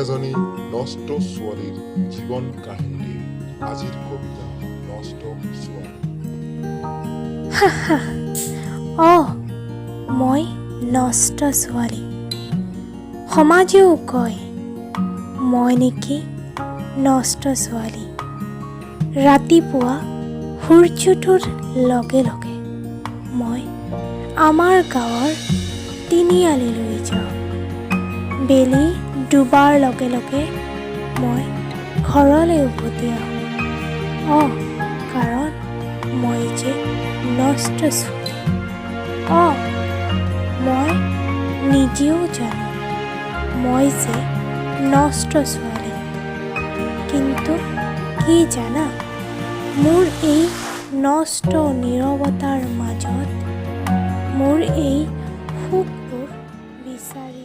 এজনী নষ্ট ছোৱালীৰ জীৱন কাহিনী আজিৰ কবিতা নষ্ট ছোৱালী। মই নষ্ট ছোৱালী। সমাজেও কয় মই নেকি নষ্ট ছোৱালী। ৰাতিপুৱা সূৰ্যটোৰ লগে লগে মই আমাৰ গাঁৱৰ তিনিআলিলৈ যাওঁ। বেলি ডুবাৰ লগে লগে মই ঘৰলৈ উভতি আহোঁ। কাৰণ মই যে নষ্ট ছোৱালী। মই নিজেও জানো মই যে নষ্ট ছোৱালী। কিন্তু কি জানা, মোৰ এই নষ্ট নীৰৱতাৰ মাজত মোৰ এই সুখবোৰ বিচাৰি